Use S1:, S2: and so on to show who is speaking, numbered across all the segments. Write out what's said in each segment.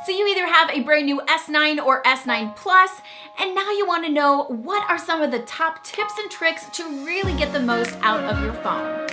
S1: So you either have a brand new S9 or S9 Plus, and now you want to know what are some of the top tips and tricks to really get the most out of your phone.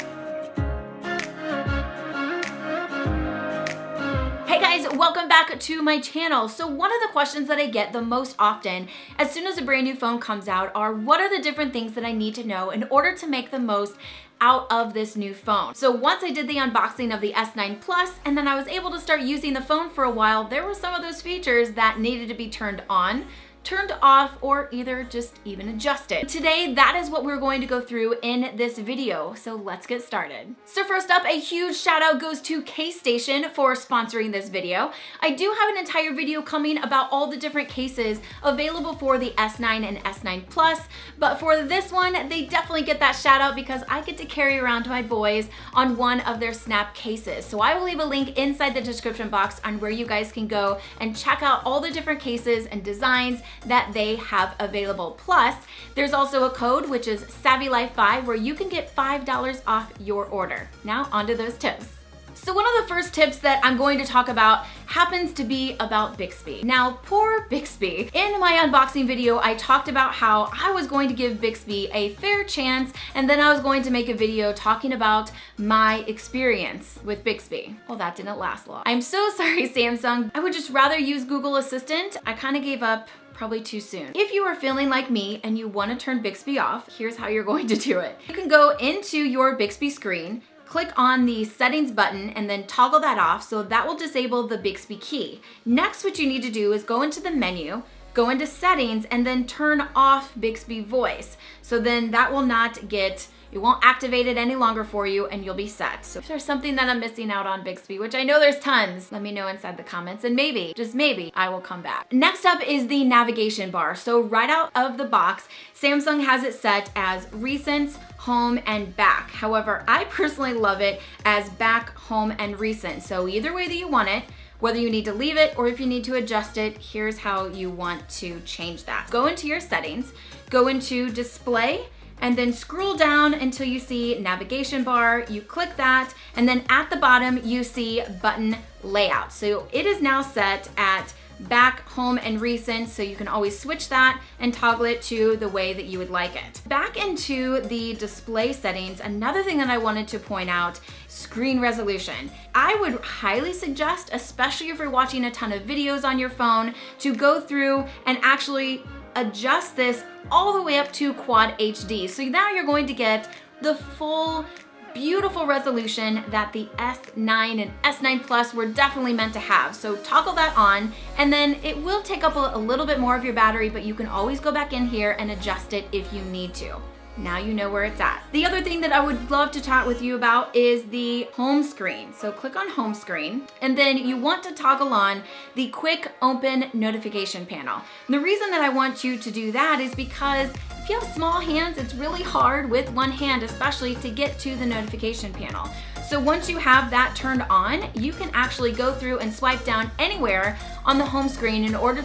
S1: Hey guys, welcome back to my channel. So one of the questions that I get the most often as soon as a brand new phone comes out are what are the different things that I need to know in order to make the most out of this new phone. So once I did the unboxing of the S9 Plus and then I was able to start using the phone for a while, there were some of those features that needed to be turned on, turned off, or either just even adjusted. Today, that is what we're going to go through in this video, so let's get started. So first up, a huge shout out goes to K-Station for sponsoring this video. I do have an entire video coming about all the different cases available for the S9 and S9 Plus, but for this one, they definitely get that shout out because I get to carry around my boys on one of their Snap cases. So I will leave a link inside the description box on where you guys can go and check out all the different cases and designs that they have available. Plus, there's also a code which is SavvyLife5 where you can get $5 off your order. Now onto those tips. So one of the first tips that I'm going to talk about happens to be about Bixby. Now, poor Bixby. In my unboxing video, I talked about how I was going to give Bixby a fair chance, and then I was going to make a video talking about my experience with Bixby. Well, that didn't last long. I'm so sorry, Samsung. I would just rather use Google Assistant. I kind of gave up probably too soon. If you are feeling like me and you want to turn Bixby off, here's how you're going to do it. You can go into your Bixby screen, click on the settings button and then toggle that off, so that will disable the Bixby key. Next, what you need to do is go into the menu, go into settings, and then turn off Bixby voice. So then that will not get, it won't activate it any longer for you and you'll be set. So if there's something that I'm missing out on Bixby, which I know there's tons, let me know inside the comments and maybe, just maybe, I will come back. Next up is the navigation bar. So right out of the box, Samsung has it set as recent, home, and back. However, I personally love it as back, home, and recent. So either way that you want it, whether you need to leave it or if you need to adjust it, here's how you want to change that. Go into your settings, go into display, and then scroll down until you see navigation bar. You click that, and then at the bottom you see button layout. So it is now set at back, home, and recent, so you can always switch that and toggle it to the way that you would like it. Back into the display settings, another thing that I wanted to point out, screen resolution. I would highly suggest, especially if you're watching a ton of videos on your phone, to go through and actually adjust this all the way up to Quad HD. So now you're going to get the full beautiful resolution that the S9 and S9 Plus were definitely meant to have. So toggle that on, and then it will take up a little bit more of your battery, but you can always go back in here and adjust it if you need to. Now you know where it's at. The other thing that I would love to chat with you about is the home screen. So click on home screen, and then you want to toggle on the quick open notification panel. And the reason that I want you to do that is because if you have small hands, it's really hard with one hand, especially to get to the notification panel. So once you have that turned on, you can actually go through and swipe down anywhere on the home screen in order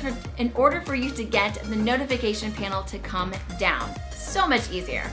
S1: for you to get the notification panel to come down. So much easier.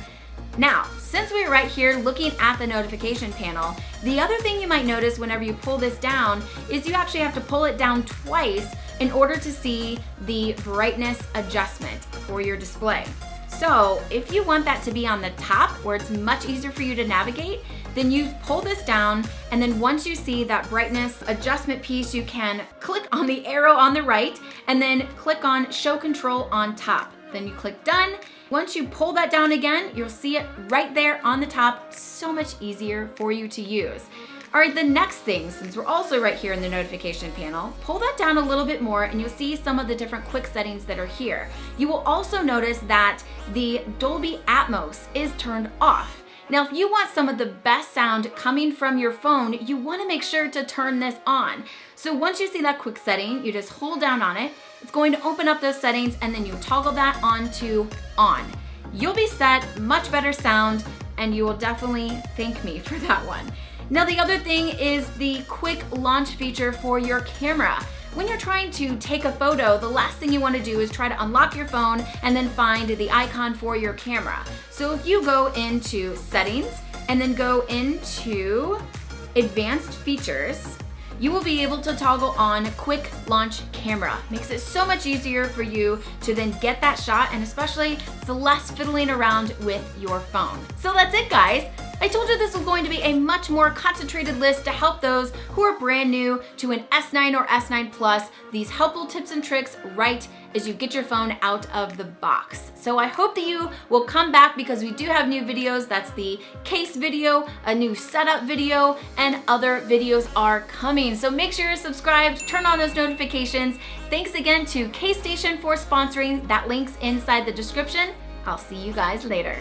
S1: Now, since we're right here looking at the notification panel, the other thing you might notice whenever you pull this down is you actually have to pull it down twice in order to see the brightness adjustment for your display. So if you want that to be on the top where it's much easier for you to navigate, then you pull this down, and then once you see that brightness adjustment piece, you can click on the arrow on the right and then click on show control on top. Then you click done. Once you pull that down again, you'll see it right there on the top. So much easier for you to use. All right, the next thing, since we're also right here in the notification panel, pull that down a little bit more and you'll see some of the different quick settings that are here. You will also notice that the Dolby Atmos is turned off. Now, if you want some of the best sound coming from your phone, you want to make sure to turn this on. So once you see that quick setting, you just hold down on it. It's going to open up those settings and then you toggle that on to on. You'll be set, much better sound, and you will definitely thank me for that one. Now, the other thing is the quick launch feature for your camera. When you're trying to take a photo, the last thing you want to do is try to unlock your phone and then find the icon for your camera. So if you go into settings and then go into advanced features, you will be able to toggle on quick launch camera. Makes it so much easier for you to then get that shot, and especially it's less fiddling around with your phone. So that's it, guys. I told you this was going to be a much more concentrated list to help those who are brand new to an S9 or S9 Plus, these helpful tips and tricks right as you get your phone out of the box. So I hope that you will come back because we do have new videos. That's the case video, a new setup video, and other videos are coming. So make sure you're subscribed, turn on those notifications. Thanks again to K-Station for sponsoring. That link's inside the description. I'll see you guys later.